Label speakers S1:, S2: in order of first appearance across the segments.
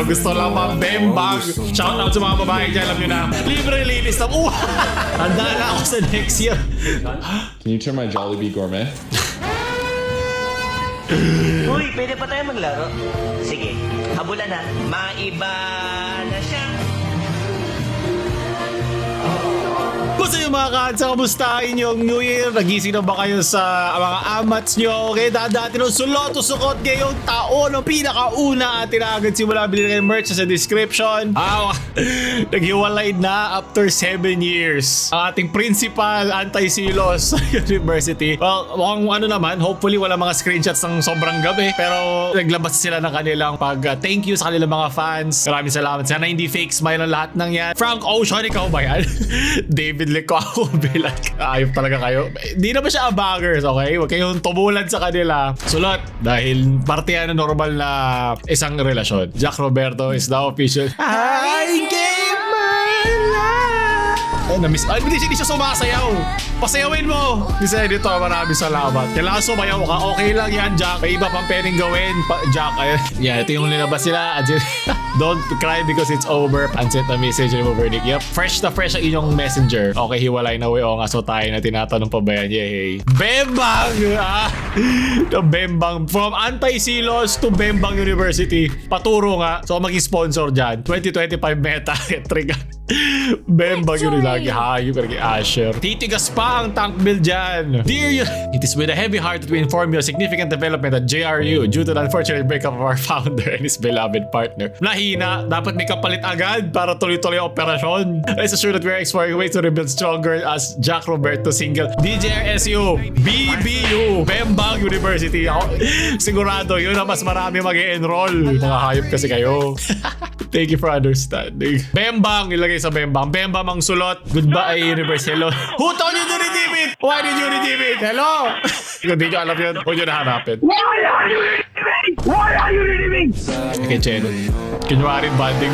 S1: pero gusto lang mabembang. Shout out sa mga babae dyan, alam nyo na. Libre linis na. Handa na ako sa next year.
S2: Can you turn my Jollibee Gourmet?
S3: Uy, pwede pa tayo maglaro? Sige, habulan na. Maiba na siya.
S1: Gusto nyo mga kansa, kamusta inyong New Year? Nagising na ba kayo sa mga amats nyo? Okay, dati nung sulot o sukot ngayong taon. Ang pinakauna atin na agad simula bilhin kayo merch sa description. Naghiwalay na after 7 years. Ang ating principal, Antay-Silos University. Well, mukhang ano naman, hopefully wala mga screenshots ng sobrang gabi. Pero naglabas sila ng kanilang thank you sa kanilang mga fans. Maraming salamat. Sana hindi fake smile ang lahat ng yan. Frank Ocean, ikaw ba yan? David Liko ako bilang ayop talaga kayo. Hindi naman siya abangers, okay? Huwag kayong tumulan sa kanila. Sulot, dahil parte yan na normal na isang relasyon. Jack Roberto is now official. I gave my life. Na-miss. Ay, hindi siya sumasayaw. Pasayawin mo. Miss Editor, maraming salamat. Kailangan sumayaw ka. Okay lang yan, Jack. May iba pang pwedeng gawin. Jack, ayun. Yeah, ito yung linabas sila. Don't cry because it's over. And sent a message, remove verdict. Yep. Fresh na fresh ang inyong messenger. Okay, hiwalay na way. O nga, so tayo na tinatanong pa ba yan? Yay. Bembang! The Bembang. From Antay-Silos to Bembang University. Paturo nga. So, maging sponsor dyan. 2025 meta. Trigger. Bembang yun lagi. Hayop kay Asher. Titigas pa ang tank build dyan. Dear you, it is with a heavy heart that we inform you of significant development at JRU due to the unfortunate breakup of our founder and his beloved partner. Nahina, dapat may kapalit agad para tuloy-tuloy ang operasyon. Rest assured that we are exploring ways to rebuild stronger as Jack Roberto single. DJRSU, BBU, Bembang University. Sigurado yun na mas marami mag-e-enroll. Mga hayop kasi kayo. Thank you for understanding. Bembang, ilagay sa Bembang. Bembang ang sulot. Goodbye, Universe. Hello. Who told you to redeem it? Why did you redeem it? Hello? Kung di nyo alam yun, huwag nyo nahanapin.
S4: Why are you redeeming? Why are you redeeming?
S1: Okay, Chen. Kunwari banding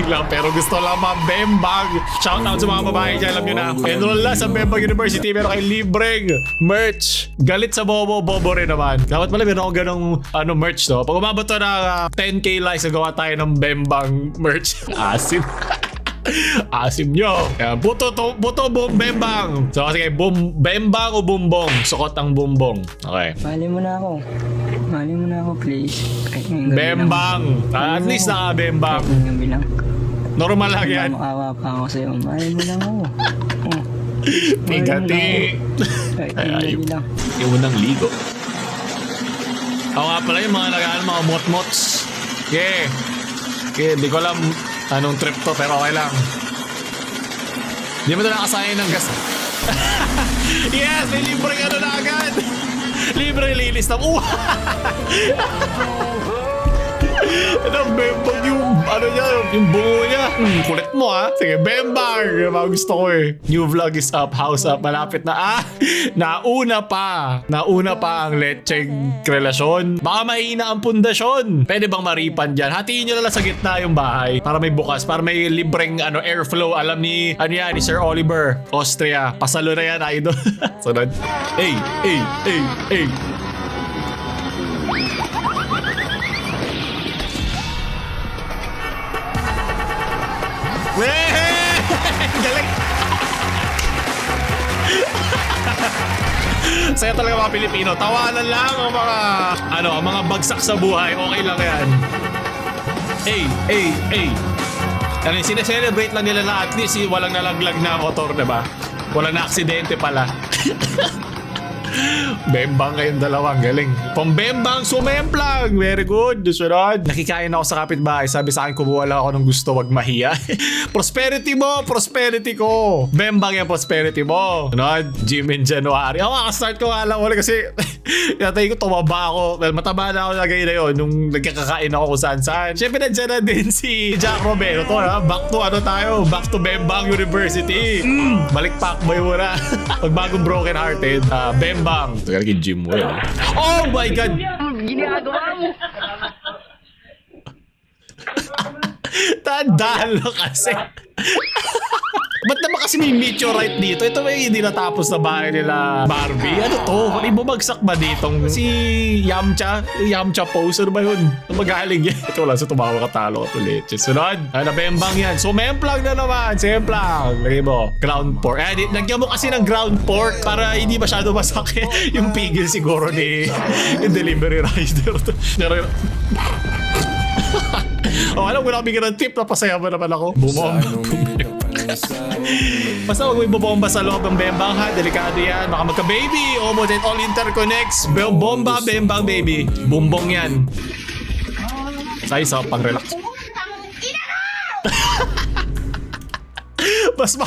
S1: lang pero gusto lang mabembang. Shout out sa mga babae dyan, alam nyo na. Enroll na sa Bembang University. Meron kayo libreng merch. Galit sa Bobo, Bobo rin naman. Dapat pala meron akong ganong merch to. Pag umabot to na 10k likes, nagawa tayo ng Bembang merch. Asim. Asim nyo. Buto Bembang. So kasi Bembang o bumbong. Sukot ang bumbong. Okay.
S5: Mali mo na ako. Mali mo na ako, please.
S1: Bembang. At least naka-Bembang.
S5: Gabi lang.
S1: Normal lang yan.
S5: Maawa pa ako sa'yo. Mali mo lang ako.
S1: Pigati.
S5: Gabi lang.
S1: Yung unang ligo. Ako nga pala yung mga mot-mots. Okay. Okay, di ko alam anong trip to pero okay lang. Di mo na nakasayang ng gas. Yes, may libre ano na agad. Libre linis na. Bembang yung niya, yung bungo niya. Kulit mo ha. Sige, Bembang. Mga gusto ko eh. New vlog is up, house up. Malapit na. Nauna pa ang lecheng relasyon. Baka mahina ang pundasyon. Pwede bang maripan dyan? Hatiin nyo na lang sa gitna yung bahay para may bukas, para may libreng airflow. Alam ni Sir Oliver, Austria. Pasalo na yan, idol. Sunod. Hey. Galing. Saya talaga mga Pilipino. Tawanan lang ang mga bagsak sa buhay. Okay lang yan. Hey. Sineselebrate lang nila na at least walang nalaglag na motor, diba? Walang na aksidente pala. Bembang kayong dalawang, galing. Pambembang sumemplang. Very good. Sunod. Nakikain ako sa kapitbahay. Sabi sa akin, kumuha lang ako ng gusto, wag mahiya. Prosperity mo, prosperity ko. Bembang yung prosperity mo. Sunod. Gym in January. Ako, start ko nga lang ulit kasi natay ko, tumaba ako. Well, mataba na ako na ganyan na yun nung nagkakakain ako kung saan. Siyempre, nandiyan na din si Jack Roberto. Back to Back to Bembang University. Balik pakboy mo na. Pag bagong broken hearted, Bembang. Talaga gym mo yun. Oh my God!
S3: Ginagawa mo.
S1: Tandaan lo kasi. Ba't naman kasi may meteorite dito? Ito may hindi natapos na bahay nila Barbie. Ano to? May bumagsak ba ditong si Yamcha? Yamcha pose? Ano ba yun? Ano magaling yan? Ito lang sa tumawa katalo ka ulit. Sunod. Ay, nabembang yan. So, memplang na naman. Semplang. Lagay mo. Ground pork. Lagyan mo kasi ng ground pork para hindi masyado masakit yung pigil siguro ni yung delivery rider. Oh, alam ko na bigyan ng tip na pasaya ba naman ako? Bumomba. Basta huwag mo ibobomba sa loob ng bembang ha. Delikado yan. Baka magka-baby. Almost it all interconnects. Bomba, bembang, baby. Bumbong yan. Sa pang-relax. Mas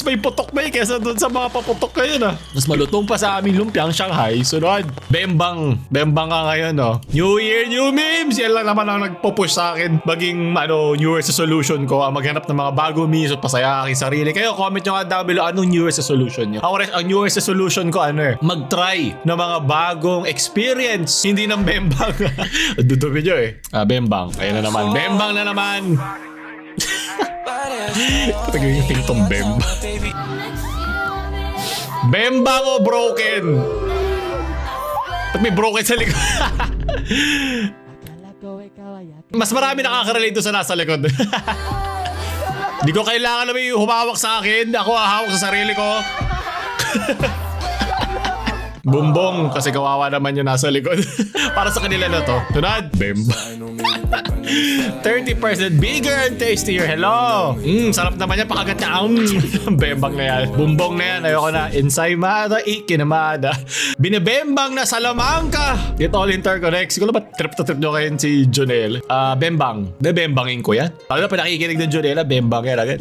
S1: may putok ba kaysa dun sa mga paputok ngayon ah. Mas malutong pa sa aming lumpiang Shanghai. Sunod, Bembang ka ngayon oh. New Year, new memes! Yan lang naman ang nagpo-push sa akin. Maging New Year's resolution ko, maghanap ng mga bago memes at pasaya aking sarili. Kayo, comment nyo nga down below anong New Year's resolution nyo. Ang New Year's resolution ko mag-try ng mga bagong experience. Hindi ng Bembang. Dudumi nyo eh. Bembang. Ayun na naman. Bembang na naman. Tagay tong Bembang. Bembang o broken? Ba't may broken sa likod? Mas marami nakaka-relate doon sa nasa likod. Di ko kailangan na may humawak sa akin. Ako hahawak sa sarili ko. Bumbong, kasi kawawa naman yung nasa likod. Para sa kanila na to. Tunad, Bembang. 30% bigger and tastier. Hello. Sarap naman yan. Pakagat niya. Bembang na yan. Bumbong na yan. Ayoko na. Ensaymada, ikinamada. Binibembang na Salamanca. It all interconnects. Siguro ba trip to trip nyo kayo si Jonel? Bembang. Bembangin ko yan. Pag na nakikinig ng Jonela, Bembang yan agad.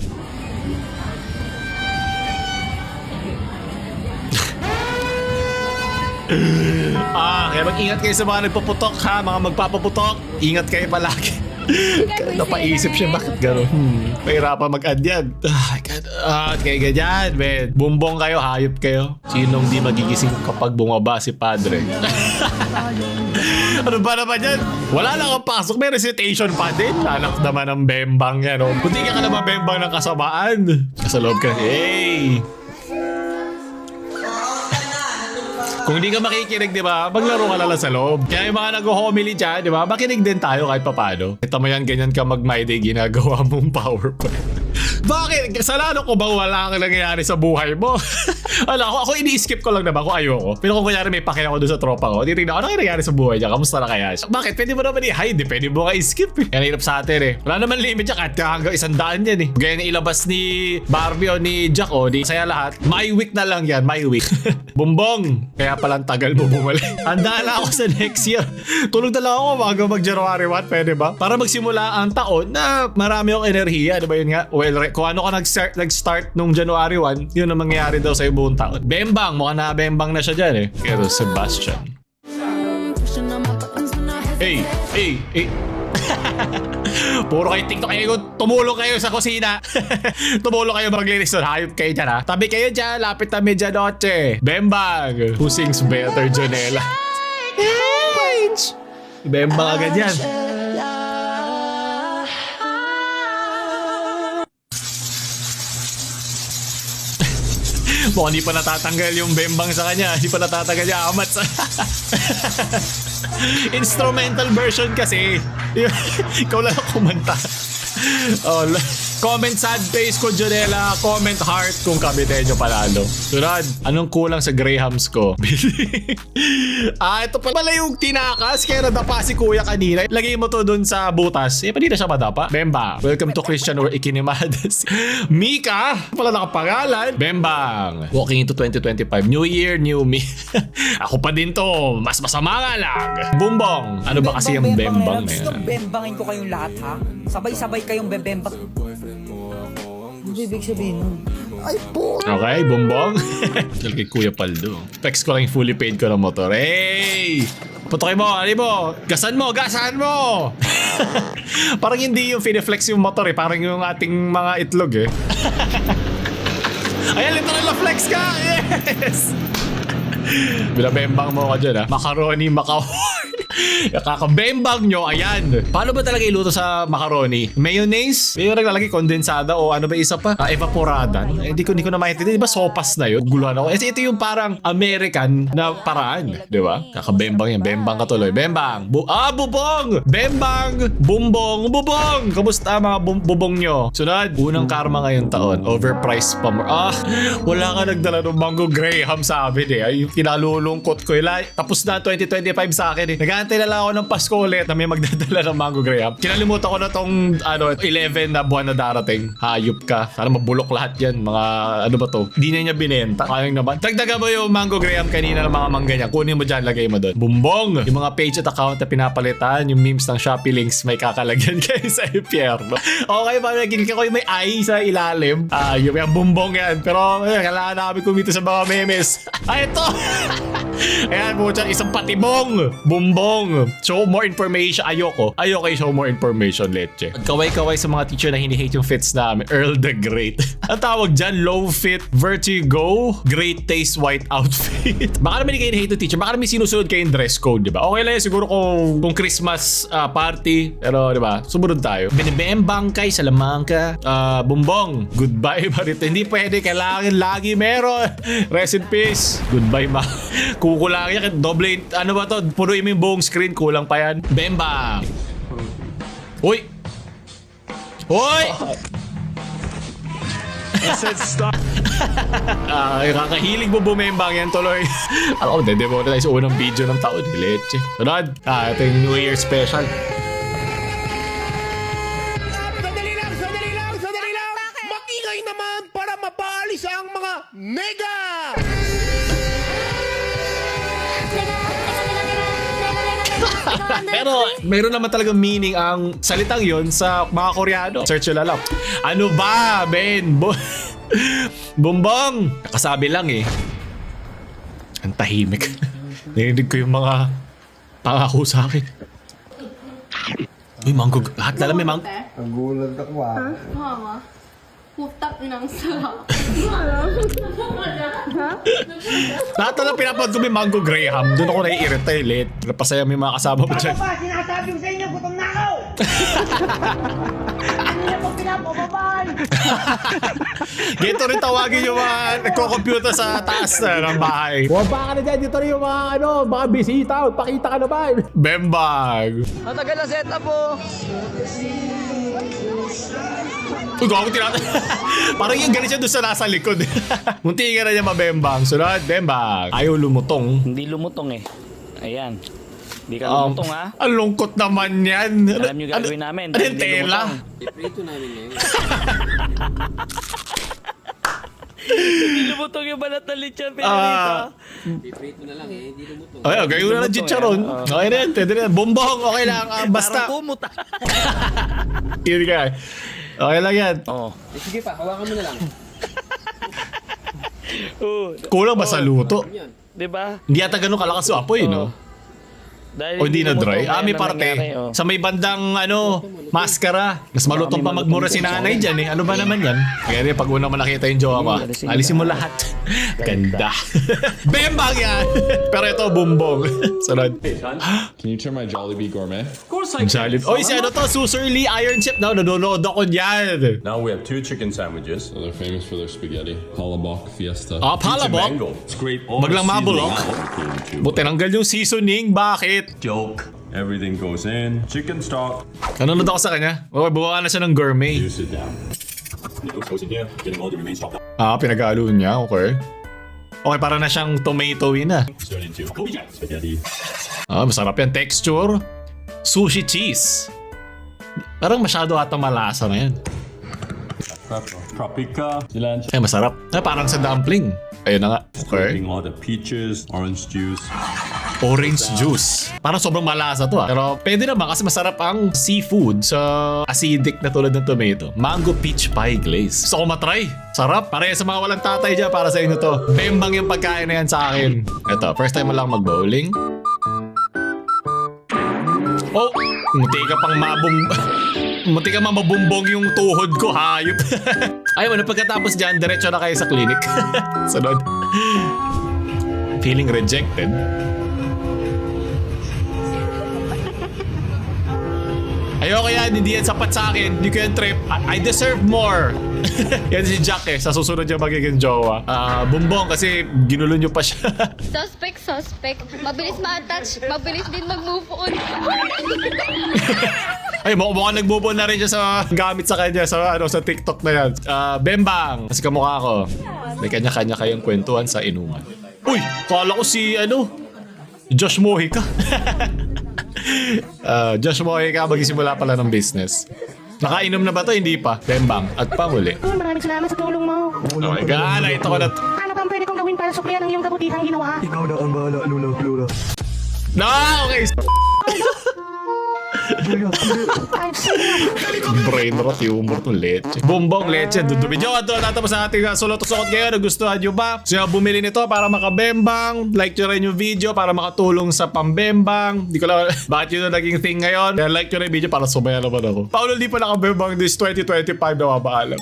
S1: Kaya mag-ingat kayo sa mga nagpaputok ha, mga magpapaputok. Ingat kayo palagi. Napaisip siya, bakit gano'n? Pahirapan mag-add yan. Kaya ganyan, man. Bumbong kayo, hayop kayo. Sinong di magigising kapag bumaba si Padre? Ano ba naman yan? Wala lang ang pasok, may recitation pa din. Anak naman ng Bembang yan. Oh. Kung di ka naman Bembang ng kasamaan. Sa loob ka, hey! Kung hindi ka makikinig, di ba, maglaro ka lang sa loob. Kaya yung mga nag-homily dyan, di ba, makinig din tayo kahit papano. Ito mo yan, ganyan ka mag-my day, ginagawa mong PowerPoint. Bakit? Kasalanan ko ba wala kang nangyayari sa buhay mo? Ako ini-skip ko lang naman kung ayoko. Pero kung kunyari may pake ako doon sa tropa ko, titignan ko, ano nangyayari sa buhay niya? Kamusta na kaya siya? Bakit? Pwede mo naman i-hide, pwede mo ka-skip eh. Yan hirap sa atin eh. Wala naman limit siya kahit hanggang 100 yan eh. Gaya na ilabas ni Barbie o ni Jack o, di saya lahat. My week na lang yan, my week. Bumbong. Kaya palang tagal mo bumalik. Handa na ako sa next year. Tulog na lang ako bago mag-January 1, pwede ba? Para magsimula ang taon na marami akong enerhiya, di ba yun nga? Well, kung ano ka nag-start nung January 1, yun ang mangyayari daw sa buong taon. Bembang, mukhang na Bembang na siya dyan eh. Pero Sebastian. Hey. Puro kayo TikTok kayo, tumulong kayo sa kusina. Tumulong kayo maglinis doon. Hayop kayo dyan ha. Tabi kayo dyan, lapit na medianoche. Bembang. Who sings better, Jonela? Bembang agad yan. Mukhang di pa natatanggal yung Bembang sa kanya. Di pa natatanggal yung amat sa... Instrumental version kasi. Ikaw lang kumanta. Comment sad face ko, Jonela. Comment heart kung kabite nyo panalo. Sunod, anong kulang sa Grahams ko? Ito pa pala yung tinakas. Kaya nadapa si kuya kanina. Lagay mo to dun sa butas. Pwede na siya madapa. Bemba. Welcome to Christian or Ikinimadas. Mika. Pala nakapangalan. Bembang. Walking into 2025. New year, new me. Ako pa din to. Mas masama nga lang. Bumbong. Ano ba kasi yung Bembang na yan?
S6: Gusto bembangin ko kayong lahat ha. Sabay-sabay kayong bembang. Ano ibig sabihin nun? Ay po!
S1: Okay, Bumbong. Dahil kay Kuya Paldo. Specs ko lang yung fully paid ko ng motor. Hey! Putokin mo, ano mo? Gasan mo! Parang hindi yung fine-flex yung motor eh. Parang yung ating mga itlog eh. Ayan, ito na flex ka! Yes! Binabembang mo ka dyan ha. Macaroni, Macahorn. Kakabembang nyo, ayan. Paano ba talaga iluto sa macaroni? Mayonnaise? May naglalagay kondensada o ano ba isa pa? Evaporada. Hindi ko na maintindihan. Di ba sopas na yun? Guluhan ako. Ito yung parang American na paraan. Di ba? Kakabembang yan. Bembang ka tuloy. Bembang. Bubong! Bembang! Bumbong! Bubong! Kamusta mga bubong nyo? Sunod. Unang karma ngayong taon. Overpriced pa mo. Wala ka nagdala ng Mango Graham sa amin eh. Ay, yung kinalulungkot ko. Tapos na 2025 sa akin eh. Nag-aantay na lang ako ng Pasko ulit na may magdadala ng Mango Graham. Kinalimutan ko na tong 11 na buwan na darating. Hayop ka. Sana mabulok lahat yan. Mga ano ba to? Di na niya binenta. Kayang naman. Dagdagan mo yung Mango Graham kanina ng mga mangga niya. Kunin mo dyan. Lagay mo doon. Bumbong! Yung mga page at account na pinapalitan. Yung memes ng Shopee links may kakalagyan kayo sa impyerno. Okay ba? Nagigil ko yung may eye sa ilalim. Yung bumbong yan. Pero kailangan namin kumita sa mga memes. Ito! Ayan po dyan. Isang patibong. Bumbong. Show more information. Ayoko show more information, leche. Kaway-kaway sa mga teacher na hinihate yung fits namin. Earl the Great. Ang tawag dyan, low fit, vertigo, great taste, white outfit. Baka naman hindi kayo hinihate yung teacher. Baka naman sinusunod kayo yung dress code, di ba? Okay lang yun siguro kung Christmas party. Pero, di ba? Sumunod tayo. Binibembang kay Salamangka. Bumbong. Goodbye, Marito. Hindi pwede. Kailangan lagi meron. Rest in peace. Goodbye, ma. Kukulang yan. Doble, ano ba to? Punuin mo yung buong screen. Kulang pa yan. Bembang. Uy! Uy!
S2: I said stop.
S1: Kakahilig mo bumembang yan tuloy. Alam ko, dedemonetize sa unang video ng taon. Leche. Sunod. Ito yung New Year special.
S7: Sandali lang! Makingay naman para mapaalis ang mga nega!
S1: Pero mayroon naman talagang meaning ang salitang yon sa mga Koreano. Search nyo lang. Ano ba, Ben? Bumbong! Kakasabi lang eh. Ang tahimik. Narinig ko yung mga pangako sa akin. Uy, mango. Lahat na lang may mango.
S8: Nagulat ako
S9: Mama, putak ng sarap.
S1: Lahat na lang pinapanood ko may Mango Graham. Doon ako naiirita eh. Late. Napasaya may mga kasama mo dyan.
S7: Ba, sinasabi ko sa inyo, gutom na ako! Ano na pag pinapababay?
S1: Ganito rin tawagin yung mga nagko-computer sa taas ng bahay.
S7: Baka na dyan, dito rin yung mga bisita. Pakita ka naman.
S1: Bembag.
S6: Ang tagal na setup po.
S1: Uy, gago tinatay. Parang yung galit siya doon sa nasa likod. Munti ka na niya mabembang. Sunod, bembang. Ayaw lumutong.
S10: Hindi lumutong eh. Ayan. Hindi ka lumutong ha.
S1: Ang lungkot naman yan.
S10: Alam nyo gagawin namin.
S1: Ano yung tela?
S8: Iprito namin ngayon.
S10: Hindi lumutong yung balat na lechon. Pinarita.
S8: Iprito na lang eh, hindi lumutong.
S1: Ay, gayo na lang chicharon. Okay na yan, pwede na yan. Bumbong, okay lang. Basta.
S10: Parang kumot ha.
S1: Hindi ka. Okay lang yan.
S10: Oo.
S8: Sige pa, hawakan mo na lang.
S1: Kulang ba sa luto?
S10: Diba?
S1: Hindi yata ganun kalakas yung apoy, no?
S10: Dahil
S1: O hindi na dry?
S10: lumutong,
S1: May
S10: kaya
S1: parte.
S10: nangyari, oh.
S1: Sa may bandang, maskara. Mas malutong pa magmura si nanay dyan eh. Ano ba naman yan? Kaya rin, pag una mo nakita yung jowa ko, alisin mo lahat. Ganda. Bembang yan! Pero ito, bumbong. Sunod.
S2: Can you turn my Jollibee Gourmet?
S1: Jollibee. Oy, si ano to? Susurly Iron Chip. Nanonood ako dyan.
S11: Now we have 2 chicken sandwiches.
S2: So they're famous for their spaghetti. Palabok Fiesta.
S1: Palabok?
S11: Mango. Scrape all
S1: Maglang
S11: the seasoning
S1: mabulok?
S11: out between the two.
S1: Buti nanggal yung seasoning. Bakit?
S11: Joke. Everything goes in. Chicken stock.
S1: Nanonood ako sa kanya. Okay, buka na siya ng gourmet.
S11: You sit down. It goes in here. Getting all the remains chopped up.
S1: Pinag-aalo niya. Okay. Okay, para na siyang tomato-y na.
S11: Turn into Kobe Jack spaghetti.
S1: Masarap yan. Texture. Sushi cheese. Parang masyado ata malasa na yan.
S11: Paprika. Cilantro.
S1: Masarap. Parang sa dumpling. Ayun na nga. Okay.
S11: Scraping all the peaches, orange juice.
S1: Orange juice. Parang sobrang malasa to Pero pwede naman kasi masarap ang seafood sa acidic na tulad ng tomato. Mango peach pie glaze. Gusto ko matry. Sarap. Pareha sa mga walang tatay dyan para sa inyo to. Bembang yung pagkain na yan sa akin. Ito, first time mo lang mag-bowling. Oh! Munti ka pang munti ka mabumbong yung tuhod ko, hayop. Ayun, pagkatapos dyan, diretso na kayo sa clinic. Sunod. Feeling rejected. Ayoko yan, hindi yan sapat sa akin. Hindi ko yan trip. I deserve more. Yan si Jack eh. Sa susunod niya magiging jowa. Bumbong kasi ginulo niyo pa siya.
S9: Suspect. Mabilis ma-attach. Mabilis din mag-move on.
S1: Ay, mukhang nag-move on na rin siya sa gamit sa kanya sa TikTok na yan. Bembang, kasi kamukha ko. May kanya-kanya kayong kwentuhan sa inuman. Uy, kala ko si Josh Mojica. Josh Mojica magsisimula pala ng business. Nakainom na ba to? Hindi pa. Bembang. At panguli.
S4: Maraming salamat sa tulong mo.
S1: Oh my God, ito ko na.
S4: Ano bang pwede kong gawin para suklayan ang iyong kabutihang ginawa?
S8: Ikaw na ang bahala, Lola.
S1: No, okay. Brain rot, humor to leche. Bumbong leche. Dudubin nyo. Ito natapos ang ating sulot-sukot ngayon. Nagustuhan nyo ba? Siya bumili nito para makabembang. Like nyo rin yung video para makatulong sa pambembang. Di ko lang bakit yun na naging thing ngayon. Kaya like nyo rin yung video para sumaya naman ako. Paolo di pa nakabembang this 2025 na mapaalam.